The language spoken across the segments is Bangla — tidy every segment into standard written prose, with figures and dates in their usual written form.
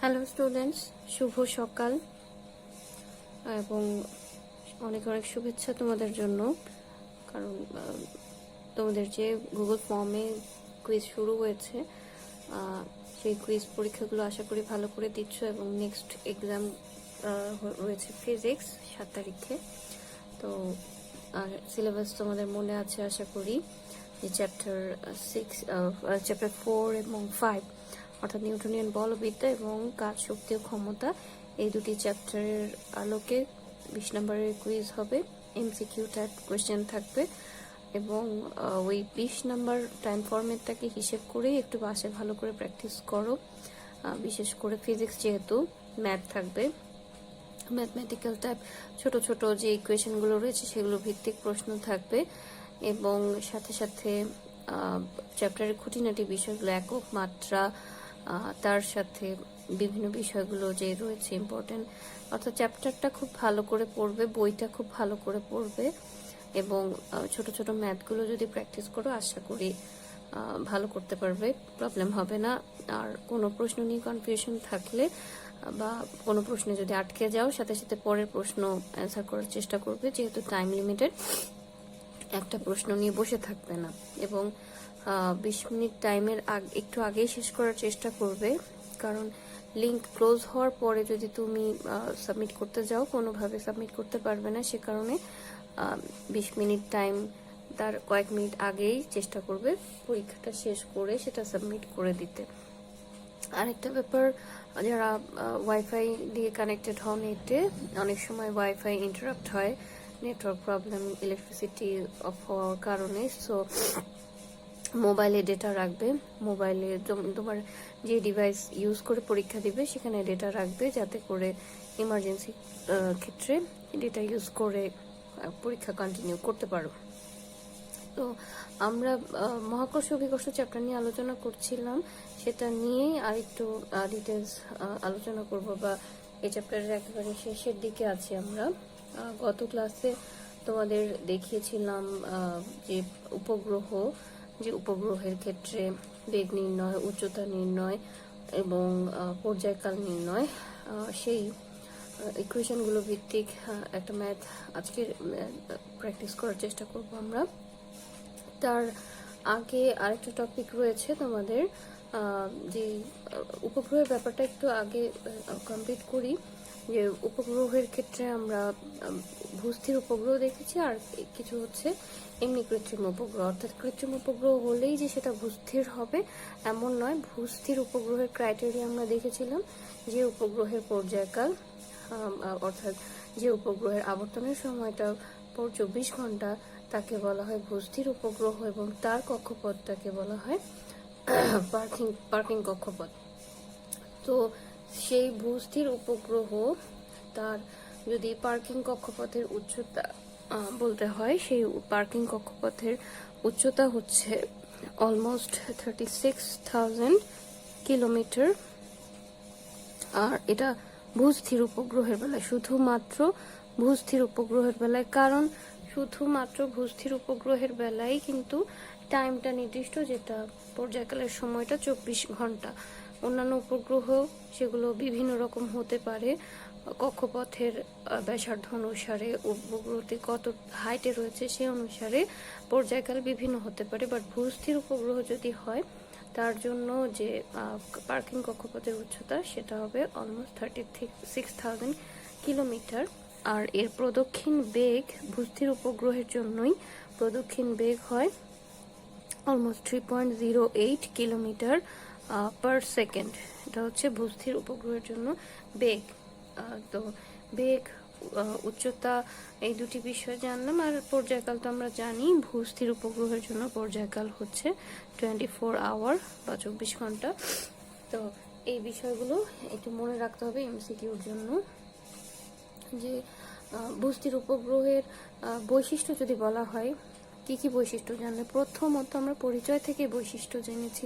হ্যালো স্টুডেন্টস, শুভ সকাল এবং অনেক অনেক শুভেচ্ছা তোমাদের জন্য। কারণ তোমাদের যে গুগল ফর্মে কুইজ শুরু হয়েছে, সেই কুইজ পরীক্ষাগুলো আশা করি ভালো করে দিচ্ছ এবং নেক্সট এক্সাম রয়েছে ফিজিক্স 7 তারিখে। তো সিলেবাস তোমাদের মনে আছে আশা করি, যে চ্যাপ্টার 4 এবং 5 অর্থাৎ নিউটনিয়ান বলবিদ্যা এবং কাজ, শক্তি ও ক্ষমতা, এই দুটি চ্যাপ্টারের আলোকে 20 নম্বরের কুইজ হবে। এমসিকিউ টাইপ কোয়েশ্চেন থাকবে এবং ওই 20 নম্বর টাইম ফরম্যাটটাকে হিসেব করেই একটু বাসায় ভালো করে প্র্যাকটিস করো। বিশেষ করে ফিজিক্স যেহেতু ম্যাথ থাকবে, ম্যাথমেটিক্যাল টাইপ ছোট ছোট যে ইকুয়েশনগুলো রয়েছে সেগুলো ভিত্তিক প্রশ্ন থাকবে এবং সাথে সাথে চ্যাপ্টারের খুঁটিনাটি বিষয়গুলো, একক মাত্রা, তার সাথে বিভিন্ন বিষয়গুলো যে রয়েছে ইম্পর্টেন্ট, অর্থাৎ চ্যাপ্টারটা খুব ভালো করে পড়বে, বইটা খুব ভালো করে পড়বে এবং ছোট ছোট ম্যাথগুলো যদি প্র্যাকটিস করো আশা করি ভালো করতে পারবে, প্রবলেম হবে না। আর কোনো প্রশ্ন নিয়ে কনফিউশন থাকলে বা কোনো প্রশ্নে যদি আটকে যাও, সাথে সাথে পরের প্রশ্ন অ্যান্সার করার চেষ্টা করবে, যেহেতু টাইম লিমিটেড, একটা প্রশ্ন নিয়ে বসে থাকবে না এবং 20 মিনিট টাইমের একটু আগেই শেষ করার চেষ্টা করবে। কারণ লিঙ্ক ক্লোজ হওয়ার পরে যদি তুমি সাবমিট করতে যাও, কোনোভাবে সাবমিট করতে পারবে না, সে কারণে 20 মিনিট টাইম তার কয়েক মিনিট আগেই চেষ্টা করবে পরীক্ষাটা শেষ করে সেটা সাবমিট করে দিতে। আরেকটা ব্যাপার, যারা ওয়াইফাই দিয়ে কানেক্টেড হন, নেটে অনেক সময় ওয়াইফাই ইন্টারাপ্ট হয়, নেটওয়ার্ক প্রবলেম, ইলেকট্রিসিটি অফ হওয়ার কারণে। সো মোবাইলে ডেটা রাখবে, মোবাইলে তোমার যে ডিভাইস ইউজ করে পরীক্ষা দিবে সেখানে ডেটা রাখবে, যাতে করে ইমার্জেন্সি ক্ষেত্রে ডেটা ইউজ করে পরীক্ষা কন্টিনিউ করতে পারো। তো আমরা মহাকর্ষ অভিকর্ষ চ্যাপ্টার নিয়ে আলোচনা করছিলাম, সেটা নিয়েই আরেকটু ডিটেলস আলোচনা করব, বা এই চ্যাপ্টারের একেবারে শেষের দিকে আছি আমরা। গত ক্লাসে তোমাদের দেখিয়েছিলাম যে উপগ্রহের ক্ষেত্রে বেগ নির্ণয়, উচ্চতা নির্ণয় এবং পর্যায়কাল নির্ণয়, সেই ইকুয়েশনগুলো ভিত্তিক একটা ম্যাথ আজকে প্র্যাকটিস করার চেষ্টা করব আমরা। তার আগে আরেকটা টপিক রয়েছে তোমাদের, যে উপগ্রহের ব্যাপারটা একটু আগে কমপ্লিট করি। যে উপগ্রহের ক্ষেত্রে আমরা ভূস্থির উপগ্রহ দেখেছি, আর কিছু হচ্ছে এমনি কৃত্রিম উপগ্রহ। অর্থাৎ কৃত্রিম উপগ্রহ হলেই যে সেটা ভূস্থির হবে এমন নয়। ভূস্থির উপগ্রহের ক্রাইটেরিয়া আমরা দেখেছিলাম, যে উপগ্রহের পর্যায়কাল, অর্থাৎ যে উপগ্রহের আবর্তনের সময়টা 24 ঘন্টা, তাকে বলা হয় ভূস্থির উপগ্রহ এবং তার কক্ষপথটাকে বলা হয় পার্কিং কক্ষপথ। তো সেই ভূস্থির উপগ্রহ, তার যদি পার্কিং কক্ষপথের উচ্চতা বলতে হয়, সেই পার্কিং কক্ষপথের উচ্চতা হচ্ছে অলমোস্ট 36,000 কিলোমিটার। আর এটা ভূস্থির উপগ্রহের বেলায়, শুধুমাত্র ভূস্থির উপগ্রহের বেলায়, কারণ শুধুমাত্র ভূস্থির উপগ্রহের বেলায় কিন্তু টাইমটা নির্দিষ্ট, যেটা পর্যায়কালের সময়টা 24 ঘন্টা। অন্যান্য উপগ্রহ সেগুলো বিভিন্ন রকম হতে পারে, কক্ষপথের ব্যাসার্ধ অনুসারে, উপগ্রহটি কত হাইটে রয়েছে সে অনুসারে পর্যায়কাল বিভিন্ন হতে পারে। বাট ভূস্থির উপগ্রহ যদি হয়, তার জন্য যে পার্কিং কক্ষপথের উচ্চতা সেটা হবে অলমোস্ট 36,000 কিলোমিটার। আর এর প্রদক্ষিণ বেগ, ভূস্থির উপগ্রহের জন্যই প্রদক্ষিণ বেগ হয় অলমোস্ট 3.08 কিলোমিটার পার সেকেন্ড। এটা হচ্ছে ভূস্থির উপগ্রহের জন্য বেগ। তো বেগ, উচ্চতা, এই দুটি বিষয় জানলাম। আর পর্যায়কাল তো আমরা জানি, ভূস্থির উপগ্রহের জন্য পর্যায়কাল হচ্ছে 24 আওয়ার বা 24 ঘন্টা। তো এই বিষয়গুলো একটু মনে রাখতে হবে এমসিকিউর জন্য। যে ভূস্থির উপগ্রহের বৈশিষ্ট্য যদি বলা হয়, কি কি বৈশিষ্ট্য জানলে, প্রথমত আমরা পরিচয় থেকে বৈশিষ্ট্য জেনেছি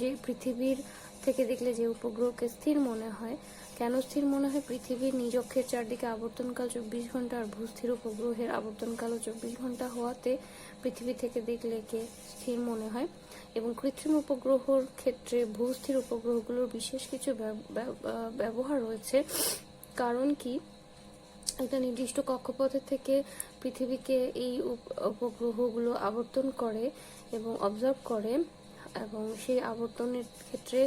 যে পৃথিবীর থেকে দেখলে যে উপগ্রহকে স্থির মনে হয়। কেন স্থির মনে হয়? পৃথিবীর নিজ অক্ষের চারদিকে আবর্তনকাল 24 ঘন্টা, আর ভূস্থির উপগ্রহের আবর্তনকালও 24 ঘন্টা হওয়াতে পৃথিবী থেকে দেখলে কে স্থির মনে হয়। এবং কৃত্রিম উপগ্রহর ক্ষেত্রে ভূস্থির উপগ্রহগুলোর বিশেষ কিছু ব্যবহার রয়েছে। কারণ কি, একটা নির্দিষ্ট কক্ষপথের থেকে পৃথিবীকে এই উপগ্রহগুলো আবর্তন করে এবং অবজার্ভ করে, এবং সেই আবর্তনের ক্ষেত্রে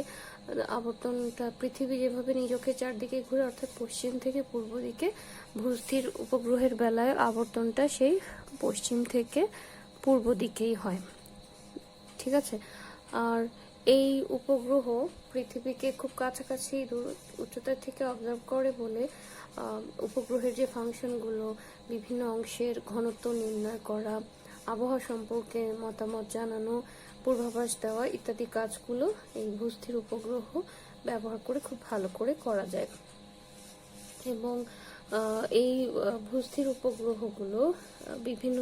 আবর্তনটা পৃথিবী যেভাবে নিজকে চারদিকে ঘুরে, অর্থাৎ পশ্চিম থেকে পূর্ব দিকে, ভূস্থির উপগ্রহের বেলায় আবর্তনটা সেই পশ্চিম থেকে পূর্ব দিকেই হয়। ঠিক আছে। আর এই উপগ্রহ পৃথিবীকে খুব কাছাকাছি উচ্চতা থেকে অবজার্ভ করে বলে উপগ্রহের যে ফাংশনগুলো, বিভিন্ন অংশের ঘনত্ব নির্ণয় করা, আবহাওয়া সম্পর্কে মতামত জানানো, পূর্বাভাস দেওয়া ইত্যাদি কাজগুলো এই ভূস্থির উপগ্রহ ব্যবহার করে খুব ভালো করে করা যায়। এবং এই ভূস্থির উপগ্রহগুলো বিভিন্ন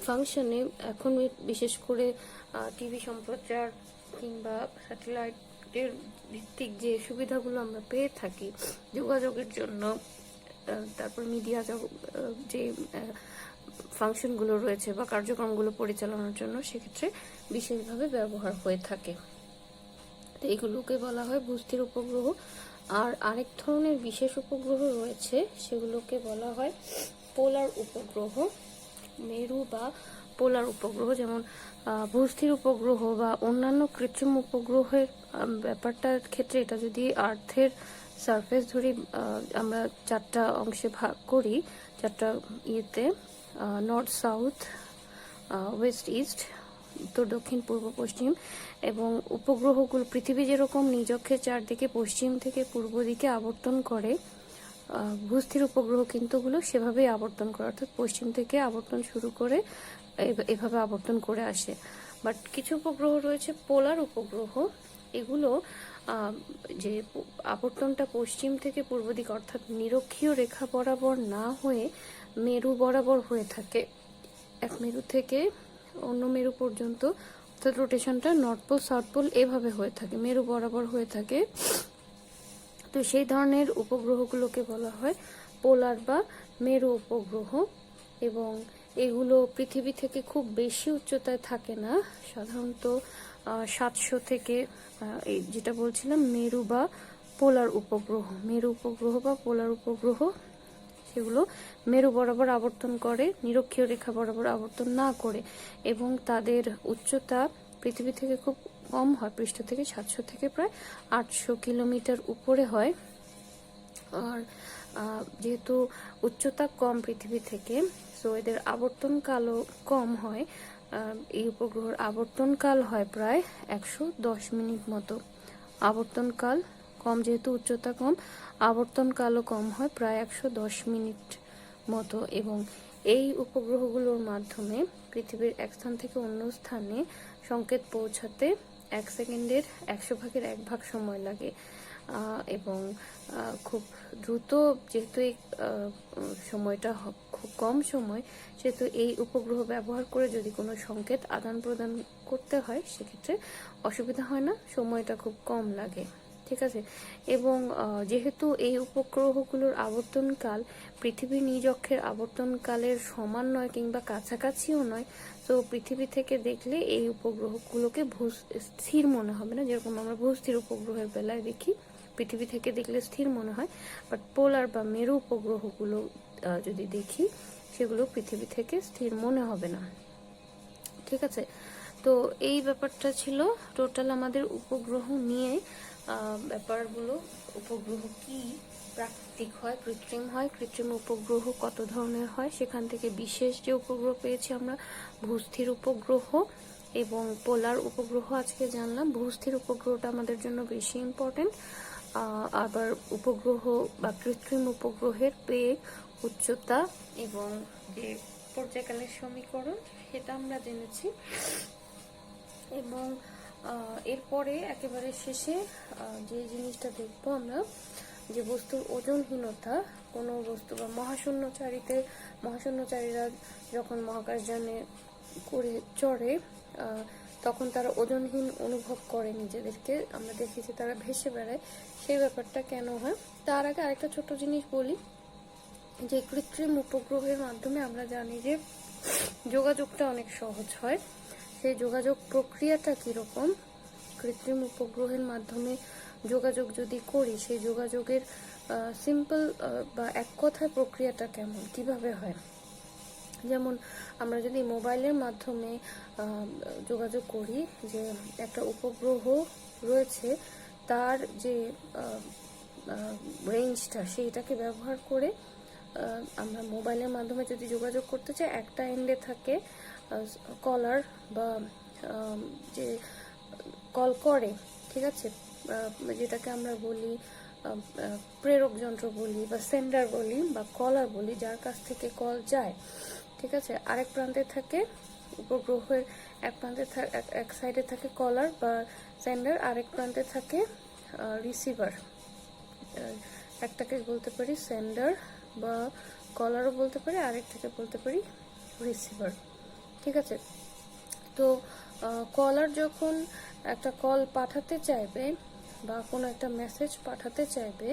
ফাংশনে এখন বিশেষ করে টিভি সম্প্রচার কিংবা স্যাটেলাইটের ভিত্তিক যে সুবিধাগুলো আমরা পেয়ে থাকি যোগাযোগের জন্য, তারপর মিডিয়া যে ফাংশনগুলো রয়েছে বা কার্যক্রমগুলো পরিচালনার জন্য, সেক্ষেত্রে বিশেষভাবে ব্যবহার হয়ে থাকে। তো এগুলোকে বলা হয় ভূস্থির উপগ্রহ। আর আরেক ধরনের বিশেষ উপগ্রহ রয়েছে, সেগুলোকে বলা হয় পোলার উপগ্রহ, মেরু বা পোলার উপগ্রহ। যেমন ভূস্থির উপগ্রহ বা অন্যান্য কৃত্রিম উপগ্রহের ব্যাপারটার ক্ষেত্রে, এটা যদি আর্থের সারফেস ধরি, আমরা চারটা অংশে ভাগ করি, চারটা ইয়েতে, নর্থ সাউথ, ওয়েস্ট ইস্ট, উত্তর দক্ষিণ পূর্ব পশ্চিম, এবং উপগ্রহগুলো পৃথিবী যেরকম নিজ অক্ষের চারদিকে পশ্চিম থেকে পূর্ব দিকে আবর্তন করে, ভূস্থির উপগ্রহ কিন্তু ওগুলো সেভাবেই আবর্তন করে, অর্থাৎ পশ্চিম থেকে আবর্তন শুরু করে এভাবে আবর্তন করে আসে। বাট কিছু উপগ্রহ রয়েছে পোলার উপগ্রহ, এগুলো যে আবর্তনটা পশ্চিম থেকে পূর্ব দিকে, অর্থাৎ নিরক্ষীয় রেখা বরাবর না হয়ে মেরু বরাবর হয়ে থাকে, এক মেরু থেকে অন্য মেরু পর্যন্ত, অর্থাৎ রোটেশনটা নর্থ পোল সাউথ পোল এভাবে হয়ে থাকে, মেরু বরাবর হয়ে থাকে। তো সেই ধরনের উপগ্রহগুলোকে বলা হয় পোলার বা মেরু উপগ্রহ। এবং এগুলো পৃথিবী থেকে খুব বেশি উচ্চতায় থাকে না, সাধারণত 700 থেকে, যেটা বলছিলাম মেরু বা পোলার উপগ্রহ, মেরু উপগ্রহ বা পোলার উপগ্রহ, সেগুলো মেরু বরাবর আবর্তন করে, নিরক্ষীয় রেখা বরাবর আবর্তন না করে, এবং তাদের উচ্চতা পৃথিবী থেকে খুব কম হয়, পৃষ্ঠ থেকে 700 থেকে প্রায় 800 কিলোমিটার উপরে হয়। আর যেহেতু উচ্চতা কম পৃথিবী থেকে, সো এদের আবর্তনকালও কম হয়। এই উপগ্রহের আবর্তনকাল হয় প্রায় 110 মিনিট মতো। আবর্তনকাল কম, যেহেতু উচ্চতা কম, আবর্তনকালও কম হয়, প্রায় 110 মিনিট মতো। এবং এই উপগ্রহগুলোর মাধ্যমে পৃথিবীর এক স্থান থেকে অন্য স্থানে সংকেত পৌঁছাতে 1 সেকেন্ডের 100 ভাগের 1 ভাগ সময় লাগে। এবং খুব দ্রুত, যেহেতু এই সময়টা খুব কম সময়, সেহেতু এই উপগ্রহ ব্যবহার করে যদি কোনো সংকেত আদান প্রদান করতে হয়, সেক্ষেত্রে অসুবিধা হয় না, সময়টা খুব কম লাগে। ঠিক আছে। এবং যেহেতু এই উপগ্রহগুলোর আবর্তনকাল পৃথিবীর নিজ অক্ষের আবর্তনকালের সমান নয় কিংবা কাছাকাছিও নয়, তো পৃথিবী থেকে দেখলে এই উপগ্রহগুলোকে স্থির মনে হবে না, যেরকম আমরা ভূস্থির উপগ্রহের বেলায় দেখি পৃথিবী থেকে দেখলে স্থির মনে হয়। বাট পোলার বা মেরু উপগ্রহগুলো যদি দেখি, সেগুলো পৃথিবী থেকে স্থির মনে হবে না। ঠিক আছে। তো এই ব্যাপারটা ছিল টোটাল আমাদের উপগ্রহ নিয়ে ব্যাপারগুলো। উপগ্রহ কি প্রাকৃতিক হয়, কৃত্রিম হয়, কৃত্রিম উপগ্রহ কত ধরনের হয়, সেখান থেকে বিশেষ যে উপগ্রহ পেয়েছি আমরা ভূস্থির উপগ্রহ এবং পোলার উপগ্রহ আজকে জানলাম। ভূস্থির উপগ্রহটা আমাদের জন্য বেশি ইম্পর্টেন্ট। আবার উপগ্রহ বা কৃত্রিম উপগ্রহের বেগ, উচ্চতা এবং যে পর্যায়কালের সমীকরণ, সেটা আমরা জেনেছি। এবং এরপরে একেবারে শেষে যে জিনিসটা দেখবো আমরা, যে বস্তুর ওজনহীনতা, কোনো বস্তু বা মহাশূন্যচারীরা যখন মহাকাশযানে করে চড়ে, তখন তারা ওজনহীন অনুভব করে নিজেদেরকে, আমরা দেখেছি তারা ভেসে বেড়ায়। সেই ব্যাপারটা কেন হয়, তার আগে আরেকটা ছোট জিনিস বলি, যে কৃত্রিম উপগ্রহের মাধ্যমে আমরা জানি যে যোগাযোগটা অনেক সহজ হয়। সেই যোগাযোগ প্রক্রিয়াটা কীরকম, কৃত্রিম উপগ্রহের মাধ্যমে যোগাযোগ যদি করি সেই যোগাযোগের সিম্পল বা এক কথায় প্রক্রিয়াটা কেমন, কিভাবে হয়। যেমন আমরা যদি মোবাইলের মাধ্যমে যোগাযোগ করি, যে একটা উপগ্রহ রয়েছে তার যে রেঞ্জটা সেইটাকে ব্যবহার করে আমরা মোবাইলের মাধ্যমে যদি যোগাযোগ করতে চাই, একটা এন্ডে থাকে কলার বা যে কল করে, ঠিক আছে, যেটাকে আমরা বলি প্রেরক যন্ত্র বলি বা সেন্ডার বলি বা কলার বলি, যার কাছ থেকে কল যায়, ঠিক আছে। আরেক প্রান্তে থাকে উপগ্রহের এক প্রান্তে এক সাইডে থাকে কলার বা সেন্ডার, আরেক প্রান্তে থাকে রিসিভার। একটাকে বলতে পারি সেন্ডার বা কলারও বলতে পারি, আরেকটাকে বলতে পারি রিসিভার, ঠিক আছে। তো কলার যখন একটা কল পাঠাতে চাইবে বা কোনো একটা মেসেজ পাঠাতে চাইবে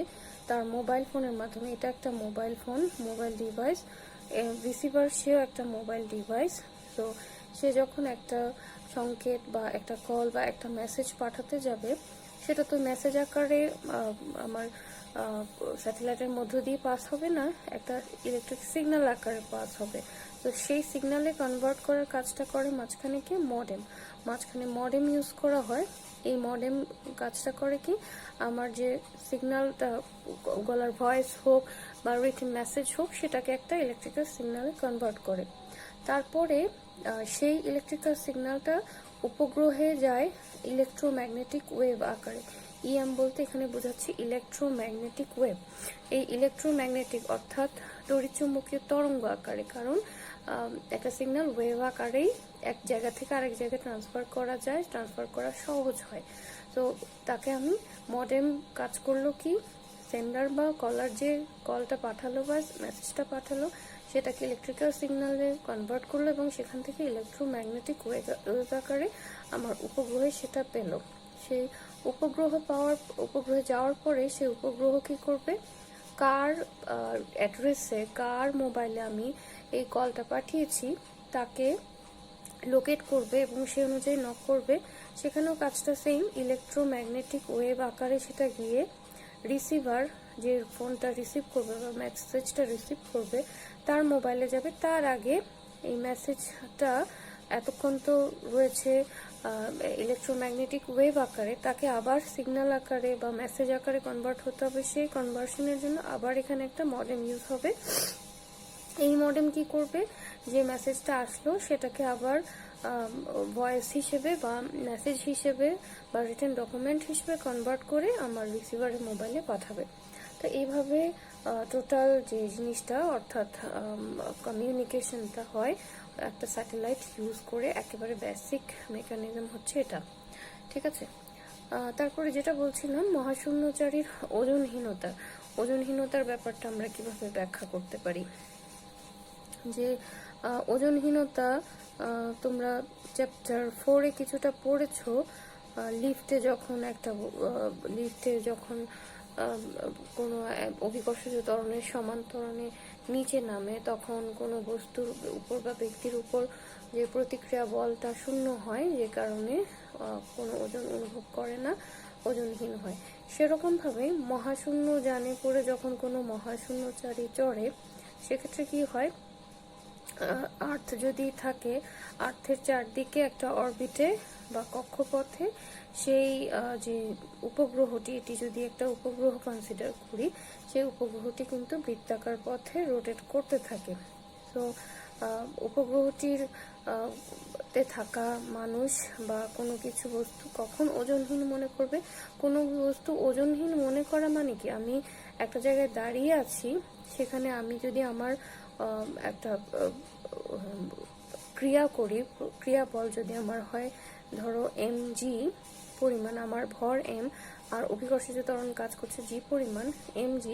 তার মোবাইল ফোনের মাধ্যমে, এটা একটা mobile phone, mobile device, receiver সেও একটা মোবাইল ডিভাইস। তো সে যখন একটা সংকেত বা একটা কল বা একটা মেসেজ পাঠাতে যাবে, সেটা তো মেসেজ আকারে আমার স্যাটেলাইটের মধ্য দিয়ে পাস হবে না, একটা ইলেকট্রিক সিগন্যাল আকারে পাস হবে। তো সেই সিগন্যালে কনভার্ট করার কাজটা করে মাঝখানে কি মডেম, মাঝখানে মডেম ইউজ করা হয়। এই মডেম কাজটা করে কি, আমার যে সিগন্যালটা গলার ভয়েস হোক বা রিটেন মেসেজ হোক, সেটাকে একটা ইলেকট্রিক্যাল সিগন্যালে কনভার্ট করে। তারপরে সেই ইলেকট্রিক্যাল সিগন্যালটা উপগ্রহে যায় ইলেকট্রোম্যাগনেটিক ওয়েভ আকারে। ইএম বলতে এখানে বোঝাচ্ছি ইলেকট্রোম্যাগনেটিক ওয়েভ। এই ইলেকট্রোম্যাগনেটিক অর্থাৎ তড়িৎচুম্বকীয় তরঙ্গ আকারে, কারণ একটা সিগন্যাল ওয়েভ আকারেই এক জায়গা থেকে আরেক জায়গায় ট্রান্সফার করা যায়, ট্রান্সফার করা সহজ হয়। তো তাকে আমি মডেম কাজ করলো কি, সেন্ডার বা কলার যে কলটা পাঠালো বা মেসেজটা পাঠালো সেটাকে ইলেকট্রিক্যাল সিগন্যালে কনভার্ট করলো এবং সেখান থেকে ইলেকট্রোম্যাগনেটিক ওয়েভ আকারে আমার উপগ্রহে সেটা পেল। সেই উপগ্রহে যাওয়ার পরে সেই উপগ্রহ কি করবে, কার অ্যাড্রেসে, কার মোবাইলে আমি এই কলটা পাঠিয়েছি তাকে লোকেট করবে এবং সেই অনুযায়ী নক করবে। সেখানেও কাজটা সেম, ইলেকট্রোম্যাগনেটিক ওয়েভ আকারে সেটা গিয়ে রিসিভার যে ফোনটা রিসিভ করবে বা মেসেজটা রিসিভ করবে তার মোবাইলে যাবে। তার আগে এই মেসেজটা এতক্ষণ তো রয়েছে ইলেকট্রোম্যাগনেটিক ওয়েভ আকারে, তাকে আবার সিগন্যাল আকারে বা মেসেজ আকারে কনভার্ট হতে হবে। সেই কনভার্সনের জন্য আবার এখানে একটা মডেম ইউজ হবে। এই মডেম কি করবে, যে মেসেজটা আসলো সেটাকে আবার ভয়েস হিসেবে বা মেসেজ হিসেবে বা রিটেন ডকুমেন্ট হিসেবে কনভার্ট করে আমার রিসিভারের মোবাইলে পাঠাবে। তো এইভাবে টোটাল যে জিনিসটা অর্থাৎ কমিউনিকেশনটা হয় একটা স্যাটেলাইট ইউজ করে, একেবারে বেসিক মেকানিজম হচ্ছে এটা, ঠিক আছে। তারপরে যেটা বলছিলাম মহাশূন্যচারীর ওজনহীনতার ব্যাপারটা আমরা কিভাবে ব্যাখ্যা করতে পারি। যে ওজনহীনতা তোমরা চ্যাপ্টার 4-এ কিছুটা পড়েছো। লিফটে যখন কোনো অভিকর্ষজ ত্বরণের সমান ত্বরণে নিচে নামে, তখন কোনো বস্তুর উপর বা ব্যক্তির উপর যে প্রতিক্রিয়া বলটা শূন্য হয়, যে কারণে কোনো ওজন অনুভব করে না, ওজনহীন হয়। সেরকমভাবে মহাশূন্য যানে করে যখন কোনো মহাশূন্যচারী চড়ে, সেক্ষেত্রে কি হয়, আর্থ যদি থাকে, আর্থের চারদিকে একটা অরবিটে বা কক্ষপথে সেই যে উপগ্রহটি, এটি যদি একটা উপগ্রহ কনসিডার করি, সেই উপগ্রহটি কিন্তু বৃত্তাকার পথে রোটেট করতে থাকে। তো উপগ্রহটির তে থাকা মানুষ বা কোনো কিছু বস্তু কখন ওজনহীন মনে করবে, কোনো বস্তু ওজনহীন মনে করা মানে কি, আমি একটা জায়গায় দাঁড়িয়ে আছি, সেখানে আমি যদি আমার একটা ক্রিয়া বল যদি আমার হয় ধরো mg পরিমাণ, আমার ভর m আর অভিকর্ষজ ত্বরণ কাজ করছে g পরিমাণ mg,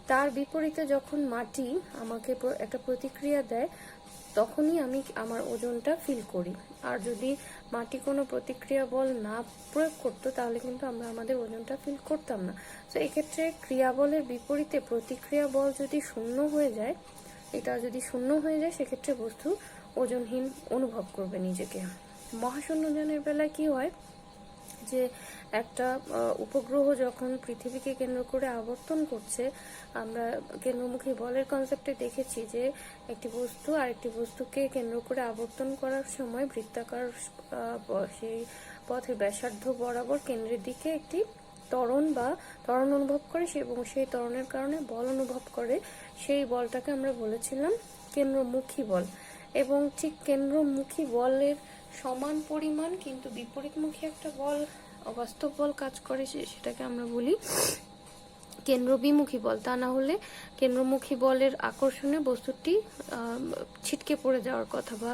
তার বিপরীতে যখন মাটি আমাকে একটা প্রতিক্রিয়া দেয় তখনই আমি আমার ওজনটা ফিল করি। আর যদি মাটি কোনো প্রতিক্রিয়া বল না প্রয়োগ করতো তাহলে কিন্তু আমরা আমাদের ওজনটা ফিল করতাম না। তো এক্ষেত্রে ক্রিয়াবলের বিপরীতে প্রতিক্রিয়া বল যদি শূন্য হয়ে যায়, সেক্ষেত্রে বস্তু ওজনহীন অনুভব করবে নিজেকে। মহাশূন্যযানের বেলায় কি হয় যে একটা উপগ্রহ যখন পৃথিবীকে কেন্দ্র করে আবর্তন করছে, আমরা কেন্দ্রমুখী বলের কনসেপ্টে দেখেছি যে একটি বস্তু আরেকটি বস্তুকে কেন্দ্র করে আবর্তন করার সময় বৃত্তাকার সেই পথের ব্যাসার্ধ বরাবর কেন্দ্রের দিকে একটি ত্বরণ অনুভব করে এবং সেই ত্বরণের কারণে বল অনুভব করে। সেই বলটাকে আমরা বলেছিলাম কেন্দ্রমুখী বল। এবং ঠিক কেন্দ্রমুখী বলের সমান পরিমাণ কিন্তু বিপরীতমুখী একটা বল, অবাস্তব বল কাজ করে, সেটাকে আমরা বলি কেন্দ্রবিমুখী বল। তা না হলে কেন্দ্রমুখী বলের আকর্ষণে বস্তুটি ছিটকে পড়ে যাওয়ার কথা, বা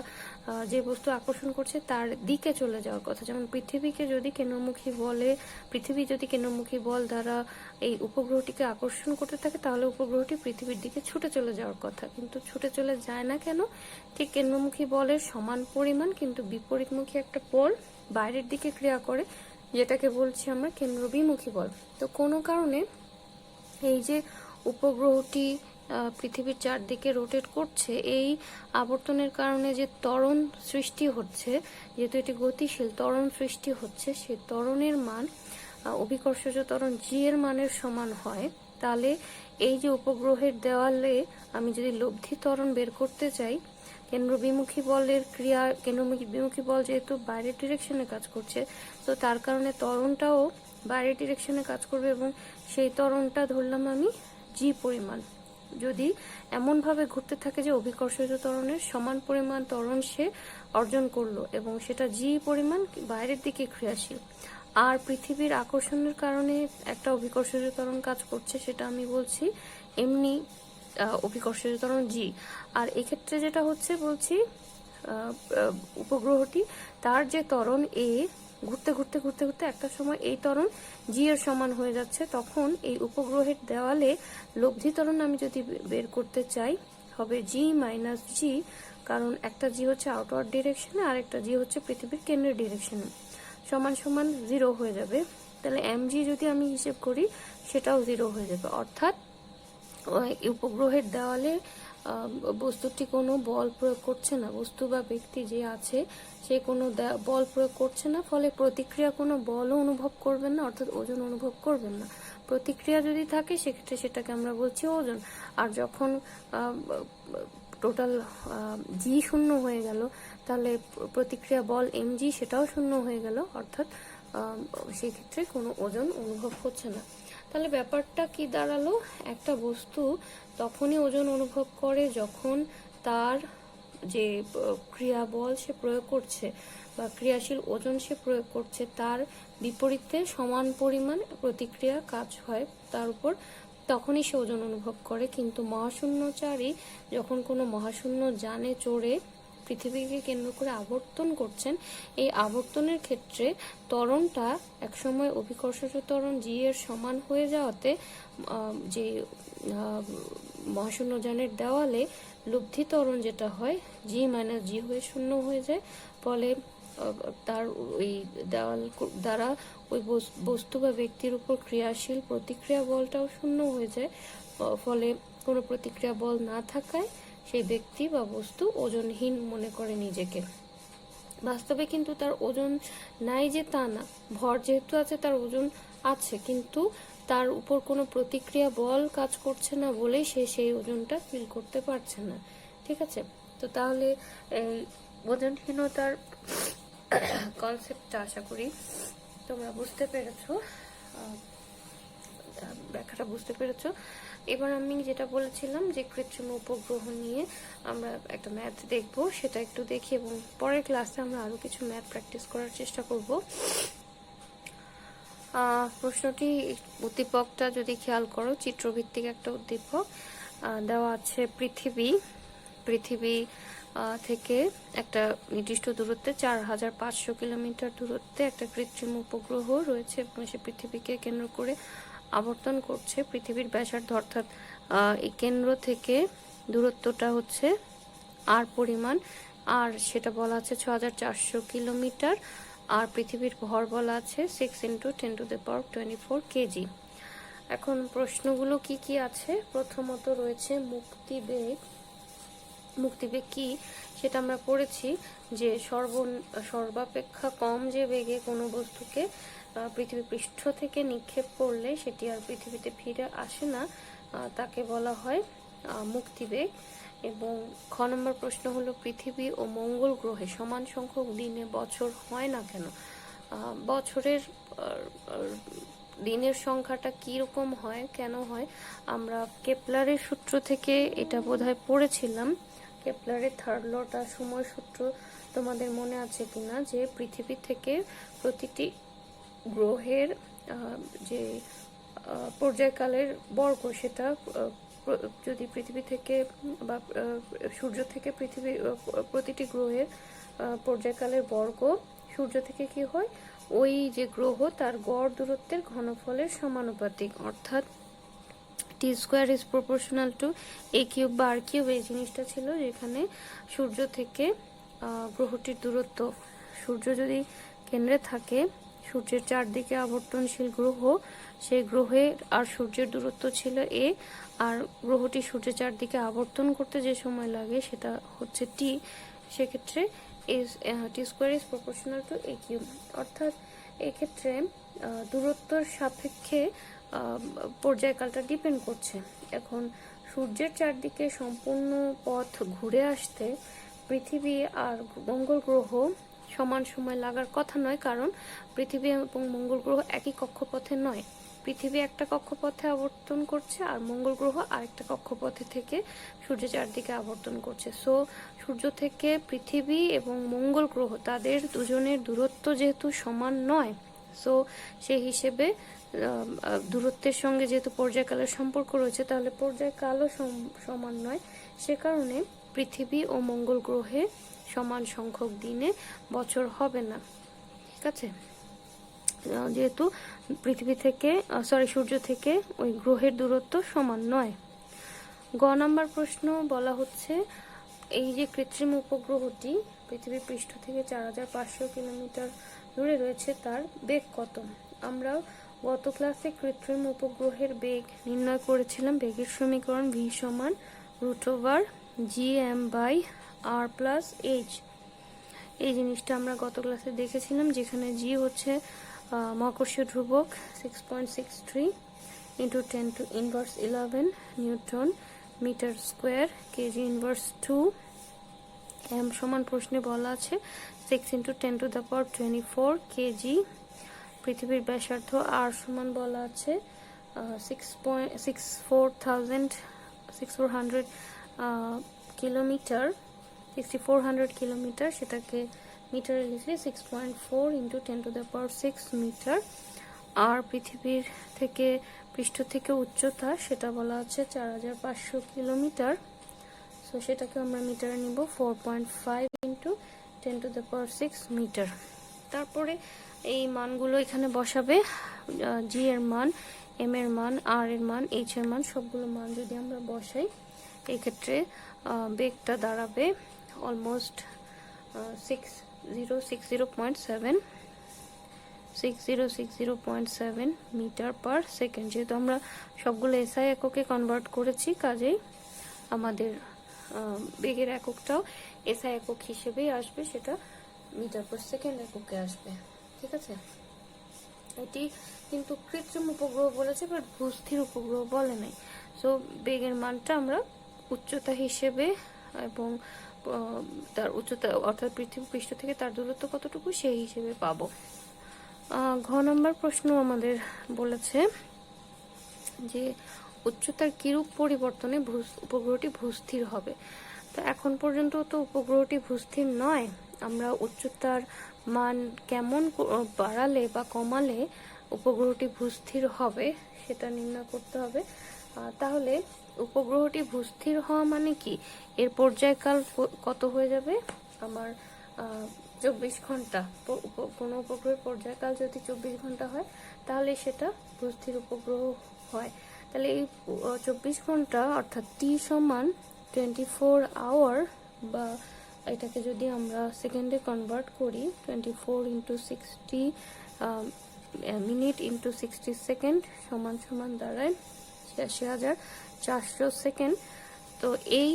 যে বস্তু আকর্ষণ করছে তার দিকে চলে যাওয়ার কথা। যেমন পৃথিবী যদি কেন্দ্রমুখী বল দ্বারা এই উপগ্রহটিকে আকর্ষণ করতে থাকে, তাহলে উপগ্রহটি পৃথিবীর দিকে ছুটে চলে যাওয়ার কথা, কিন্তু ছুটে চলে যায় না কেন? ঠিক কেন্দ্রমুখী বলের সমান পরিমাণ কিন্তু বিপরীতমুখী একটা বল বাইরের দিকে ক্রিয়া করে, যেটাকে বলছি আমরা কেন্দ্রবিমুখী বল। তো কোনো কারণে এই যে উপগ্রহটি পৃথিবীর চারদিকে রোটেট করছে, এই আবর্তনের কারণে যে ত্বরণ সৃষ্টি হচ্ছে, যেহেতু এটি গতিশীল, ত্বরণ সৃষ্টি হচ্ছে, সেই ত্বরণের মান অভিকর্ষজ ত্বরণ জি এর মানের সমান হয়। তাহলে এই যে উপগ্রহের দেওয়ালে আমি যদি লব্ধি ত্বরণ বের করতে চাই, কেন্দ্রবিমুখী বল যেহেতু বাইরের ডিরেকশনে কাজ করছে, তো তার কারণে ত্বরণটাও বাইরের ডিরেকশনে কাজ করবে, এবং সেই ত্বরণটা ধরলাম আমি জি পরিমাণ। যদি এমনভাবে ঘুরতে থাকে যে অভিকর্ষজ ত্বরণের সমান পরিমাণ ত্বরণ সে অর্জন করলো, এবং সেটা জি পরিমাণ বাইরের দিকে ক্রিয়াশীল, আর পৃথিবীর আকর্ষণের কারণে একটা অভিকর্ষজ ত্বরণ কাজ করছে, সেটা আমি বলছি এমনি অভিকর্ষজ ত্বরণ জি। আর এক্ষেত্রে যেটা হচ্ছে বলছি, উপগ্রহটি তার যে ত্বরণ এ ঘুরতে ঘুরতে ঘুরতে ঘুরতে একটা সময় এই ত্বরণ জি এর সমান হয়ে যাচ্ছে, তখন এই উপগ্রহের দেওয়ালে লব্ধি ত্বরণ আমি যদি বের করতে চাই, হবে জি মাইনাস জি, কারণ একটা জি হচ্ছে আউটওয়ার্ড ডিরেকশনে আর একটা জি হচ্ছে পৃথিবীর কেন্দ্রের ডিরেকশনে, সমান সমান 0 হয়ে যাবে। তাহলে এম জি যদি আমি হিসেব করি, সেটাও 0 হয়ে যাবে। অর্থাৎ উপগ্রহের দেওয়ালে বস্তুটি কোনো বল প্রয়োগ করছে না, বস্তু বা ব্যক্তি যে আছে সে কোনো বল প্রয়োগ করছে না, ফলে প্রতিক্রিয়া কোনো বলও অনুভব করবেন না, অর্থাৎ ওজন অনুভব করবেন না। প্রতিক্রিয়া যদি থাকে সেক্ষেত্রে সেটাকে আমরা বলছি ওজন। আর যখন টোটাল জি শূন্য হয়ে গেল, তাহলে প্রতিক্রিয়া বল এম জি সেটাও শূন্য হয়ে গেল, অর্থাৎ সেই ক্ষেত্রে কোনো ওজন অনুভব হচ্ছে না। তাহলে ব্যাপারটা কি দাঁড়ালো? একটা বস্তু তখনই ওজন অনুভব করে যখন তার যে ক্রিয়া বল সে প্রয়োগ করছে বা ক্রিয়াশীল ওজন সে প্রয়োগ করছে, তার বিপরীতে সমান পরিমাণ প্রতিক্রিয়া কাজ হয় তার উপর, তখনই সে ওজন অনুভব করে। কিন্তু মহাশূন্যচারী যখন কোনো মহাশূন্য যানে চড়ে পৃথিবীকে কেন্দ্র করে আবর্তন করছেন, এই আবর্তনের ক্ষেত্রে ত্বরণটা একসময় অভিকর্ষজ ত্বরণ জি এর সমান হয়ে যাওয়াতে যে মহাশূন্যযানের দেওয়ালে লব্ধি ত্বরণ যেটা হয় জি মাইনাস জি হয়ে শূন্য হয়ে যায়, ফলে তার ওই দেওয়াল দ্বারা ওই বস্তু বা ব্যক্তির উপর ক্রিয়াশীল প্রতিক্রিয়া বলটাও শূন্য হয়ে যায়, ফলে কোনো প্রতিক্রিয়া বল না থাকায় সেই ব্যক্তি বা বস্তু ওজনহীন মনে করে নিজেকে। বাস্তবে কিন্তু তার ওজন নাই যে তা না, ভর যেহেতু আছে তার ওজন আছে, কিন্তু তার উপর কোনো প্রতিক্রিয়া বল কাজ করছে না বলেই সে সেই ওজনটা ফিল করতে পারছে না। ঠিক আছে, তো তাহলে ওজনহীনতার কনসেপ্টটা আশা করি তোমরা বুঝতে পেরেছো, ব্যাখ্যাটা বুঝতে পেরেছো। এবার আমি যেটা বলেছিলাম যে কৃত্রিম উপগ্রহ নিয়ে আমরা একটা ম্যাথ দেখবো, সেটা একটু দেখি, এবং পরের ক্লাসে আমরা আরো কিছু ম্যাথ প্র্যাকটিস করার চেষ্টা করব। প্রশ্নটি উদ্দীপকটা যদি খেয়াল করো, চিত্রভিত্তিক একটা উদ্দীপক দেওয়া আছে। পৃথিবী থেকে একটা নির্দিষ্ট দূরত্বে 4500 কিলোমিটার দূরত্বে একটা কৃত্রিম উপগ্রহ রয়েছে এবং সে পৃথিবীকে কেন্দ্র করে আবর্তন করছে। পৃথিবীর ব্যাসার্ধ অর্থাৎ এই কেন্দ্র থেকে দূরত্বটা হচ্ছে আর পরিমাণ, আর সেটা বলা আছে 6400 কিলোমিটার, আর পৃথিবীর ভর বলা আছে 6 × 10⁻24 কেজি। এখন প্রশ্নগুলো কি কি আছে? প্রথমত রয়েছে মুক্তিবেগ মুক্তিবেগ কি সেটা আমরা পড়েছি যে সর্বাপেক্ষা কম যে বেগে কোনো বস্তুকে পৃথিবী পৃষ্ঠ থেকে নিক্ষেপ করলে সেটি আর পৃথিবীতে ফিরে আসে না, তাকে বলা হয় মুক্তিবেগ। এবং খ নম্বর প্রশ্ন হলো পৃথিবী ও মঙ্গল গ্রহে সমান সংখ্যক দিনে বছর হয় না কেন? বছরের দিনের সংখ্যাটা কীরকম হয়, কেন হয়, আমরা কেপলারের সূত্র থেকে এটা বোধহয় পড়েছিলাম। কেপলারের থার্ড লটা সময় সূত্র তোমাদের মনে আছে কিনা, যে পৃথিবী থেকে প্রতিটি গ্রহের যে পর্যায়কালের বর্গ সেটা যদি পৃথিবী থেকে বা সূর্য থেকে পৃথিবী প্রতিটি গ্রহের পর্যায়কালের বর্গ সূর্য থেকে কি হয়, ওই যে গ্রহ তার গড় দূরত্বের ঘনফলের সমানুপাতিক, অর্থাৎ T square is proportional to a cube বা আর কিউব। এই জিনিসটা ছিল যেখানে সূর্য থেকে গ্রহটির দূরত্ব, সূর্য যদি কেন্দ্রে থাকে, সূর্যের চারদিকে আবর্তনশীল গ্রহ, সেই গ্রহের আর সূর্যের দূরত্ব ছিল এ, আর গ্রহটি সূর্যের চারদিকে আবর্তন করতে যে সময় লাগে সেটা হচ্ছে টি, সেক্ষেত্রে T square is proportional to a cube. অর্থাৎ এক্ষেত্রে দূরত্বর সাপেক্ষে পর্যায়কালটা ডিপেন্ড করছে। এখন সূর্যের চারদিকে সম্পূর্ণ পথ ঘুরে আসতে পৃথিবী আর মঙ্গল গ্রহ সমান সময় লাগার কথা নয়, কারণ পৃথিবী এবং মঙ্গল গ্রহ একই কক্ষপথে নয়। পৃথিবী একটা কক্ষপথে আবর্তন করছে আর মঙ্গল গ্রহ আরেকটা কক্ষপথে থেকে সূর্যের চারদিকে আবর্তন করছে। সো সূর্য থেকে পৃথিবী এবং মঙ্গল গ্রহ তাদের দুজনের দূরত্ব যেহেতু সমান নয়, সো সেই হিসেবে দূরত্বের সঙ্গে যেহেতু পর্যায়কালের সম্পর্ক রয়েছে, তাহলে পর্যায়কালও সমান নয়। সে কারণে পৃথিবী ও মঙ্গল গ্রহে সমান সংখ্যক দিনে বছর হবে না, ঠিক আছে, যেহেতু পৃথিবী থেকে সূর্য থেকে ওই গ্রহের দূরত্ব সমান নয়। গ নাম্বার প্রশ্ন বলা হচ্ছে এই যে কৃত্রিম উপগ্রহটি পৃথিবীর পৃষ্ঠ থেকে 4500 কিলোমিটার দূরে রয়েছে, তার বেগ কত? আমরা গত ক্লাসে কৃত্রিম উপগ্রহের বেগ নির্ণয় করেছিলাম। বেগের সমীকরণ v সমান √gm/r+h। এই জিনিসটা আমরা গত ক্লাসে দেখেছিলাম, যেখানে g হচ্ছে মহাকর্ষীয় ধ্রুবক 6.63 × 10⁻11 newton metre square, KG inverse 2। m সমান প্রশ্নে বলা আছে 6 × 10⁻24 কেজি। পৃথিবীর ব্যাসার্ধ r সমান বলা আছে 6400 কিলোমিটার, 6400 কিলোমিটার, সেটাকে মিটারে লিখলে 6.4 × 10⁶ মিটার। আর পৃথিবীর থেকে পৃষ্ঠ থেকে উচ্চতা সেটা বলা আছে 4500 কিলোমিটার, সো সেটাকে আমরা মিটারে নিব 4.5 × 10⁶ মিটার। তারপরে এই মানগুলো এখানে বসাবে, জি এর মান, এম এর মান, আর এর মান, এইচ এর মান, সবগুলো মান যদি আমরা বসাই, এই ক্ষেত্রে বেগটা দাঁড়াবে অলমোস্ট 6060.7 মিটার পার সেকেন্ড। যেহেতু আমরা সবগুলো এসআই এককে কনভার্ট করেছি, কাজেই আমাদের বেগের এককটাও এসআই একক হিসেবেই আসবে, সেটা মিটার পার সেকেন্ড এককে আসবে, ঠিক আছে। এটি কিন্তু কৃত্রিম উপগ্রহ বলেছে, বাট ভূস্থির উপগ্রহ বলে নাই। সো বেগের মানটা আমরা উচ্চতা হিসেবে এবং তার উচ্চতা অর্থাৎ পৃথিবী পৃষ্ঠ থেকে তার দূরত্ব কতটুকু সেই হিসেবে পাবো। ঘ নম্বর প্রশ্ন আমাদের বলেছে যে উচ্চতার কিরূপ পরিবর্তনে উপগ্রহটি ভূস্থির হবে। তো এখন পর্যন্ত তো উপগ্রহটি ভূস্থির নয়, আমরা উচ্চতার মান কেমন বাড়ালে বা কমালে উপগ্রহটি ভূস্থির হবে সেটা নির্ণয় করতে হবে। তাহলে উপগ্রহটি ভূস্থির হওয়া মানে কি, এর পর্যায়কাল কত হয়ে যাবে আমার 24 ঘন্টা। কোনো উপগ্রহের পর্যায়কাল যদি 24 ঘন্টা হয় তাহলে সেটা ভূস্থির উপগ্রহ হয়। তাহলে এই 24 ঘন্টা অর্থাৎ টি সমান 24 আওয়ার, বা এটাকে যদি আমরা সেকেন্ডে কনভার্ট করি 24 × 60 মিনিট × 60 সেকেন্ড সমান সমান দাঁড়ায় 86,400 সেকেন্ড। তো এই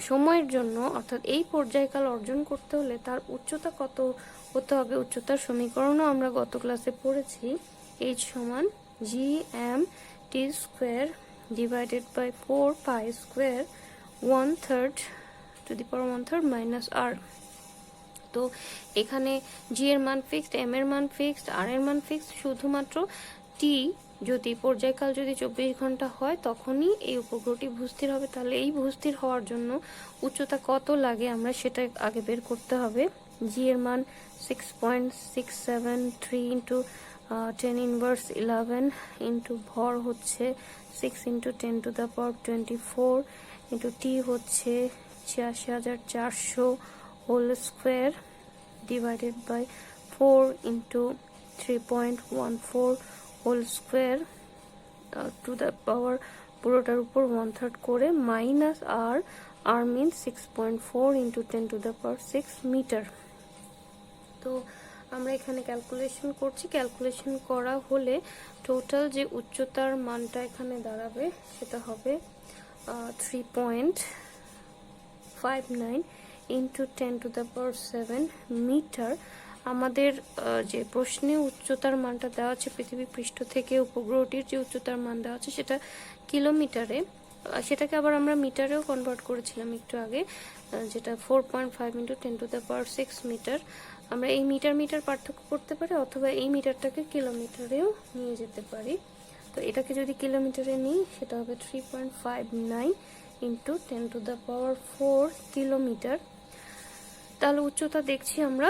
সময়ের জন্য অর্থাৎ এই পর্যায়কাল অর্জন করতে হলে তার উচ্চতা কত হতে হবে, উচ্চতার সমীকরণও আমরা গত ক্লাসে পড়েছি। h সমান gmt square divided by 4 square 1/3 to the power 1/3 minus r। তো এখানে জি এর মান ফিক্সড, এম এর মান ফিক্সড, আর এর মান ফিক্সড, শুধুমাত্র টি যদি পর্যায়কাল যদি 24 ঘন্টা হয় তখনই এই উপগ্রহটি ভূস্থির হবে। তাহলে এই ভূস্থির হওয়ার জন্য উচ্চতা কত লাগে আমরা সেটা আগে বের করতে হবে। জি এর মান 6.673 ইন্টু 10 ইনভার্স 11 ইন্টু ভর হচ্ছে 6 into 10 to the power 24 into T হচ্ছে 86,400 whole square divided by 4 into 3.14 whole square to the power পুরোটার উপর 1/3 করে minus R, R means 6.4 into 10 to the power 6 meter. তো আমরা এখানে ক্যালকুলেশন করছি, ক্যালকুলেশন করা হলে টোটাল যে উচ্চতার মানটা এখানে দাঁড়াবে সেটা হবে 3.59 into 10 to the power 7 metre. আমাদের যে প্রশ্নে উচ্চতার মানটা দেওয়া আছে পৃথিবী পৃষ্ঠ থেকে উপগ্রহটির যে উচ্চতার মান দেওয়া আছে সেটা কিলোমিটারে, সেটাকে আবার আমরা মিটারেও কনভার্ট করেছিলাম একটু আগে, যেটা 4.5 into 10 to the power 6 metre. আমরা এই মিটার পার্থক্য করতে পারি অথবা এই মিটারটাকে কিলোমিটারেও নিয়ে যেতে পারি। তো এটাকে যদি কিলোমিটারে নিই সেটা হবে 3.59 into 10 to the power 4 kilometre. তাহলে উচ্চতা দেখছি আমরা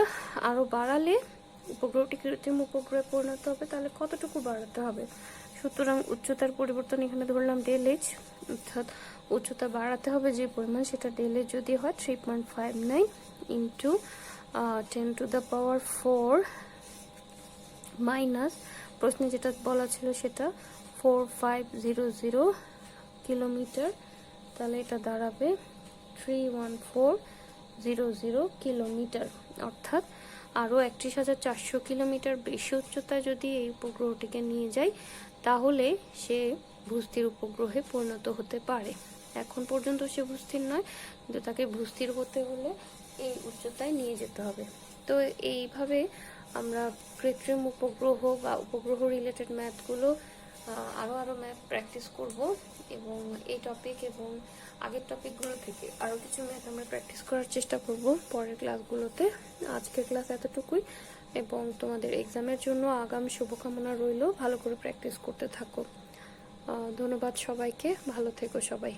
আরো বাড়ালে উপগ্রহটি কৃত্রিম উপগ্রহে পরিণত হবে, তাহলে কতটুকু বাড়াতে হবে। সুতরাং উচ্চতার পরিবর্তন এখানে ধরলাম ডেল এইচ, অর্থাৎ উচ্চতা বাড়াতে হবে যে পরিমাণ সেটা ডেল এইচ যদি হয় 3.59 into 10 to the power 4 minus প্রশ্নে যেটা বলা ছিল সেটা 4500 কিলোমিটার, তাহলে এটা দাঁড়াবে 31400 কিলোমিটার। অর্থাৎ আরও 31,400 কিলোমিটার বেশি উচ্চতায় যদি এই উপগ্রহটিকে নিয়ে যাই তাহলে সে ভূস্থির উপগ্রহে পরিণত হতে পারে। এখন পর্যন্ত সে ভূস্থির নয়, কিন্তু তাকে ভূস্থির হতে হলে এই উচ্চতায় নিয়ে যেতে হবে। তো এইভাবে আমরা কৃত্রিম উপগ্রহ বা উপগ্রহ রিলেটেড ম্যাথগুলো আরও ম্যাথ প্র্যাকটিস করব, এবং এই টপিক এবং আগের টপিকগুলো থেকে আরও কিছু ম্যাথ আমরা প্র্যাকটিস করার চেষ্টা করব পরের ক্লাসগুলোতে। আজকের ক্লাস এতটুকুই, এবং তোমাদের এক্সামের জন্য আগাম শুভকামনা রইল। ভালো করে প্র্যাকটিস করতে থাকো। ধন্যবাদ সবাইকে, ভালো থেকো সবাই।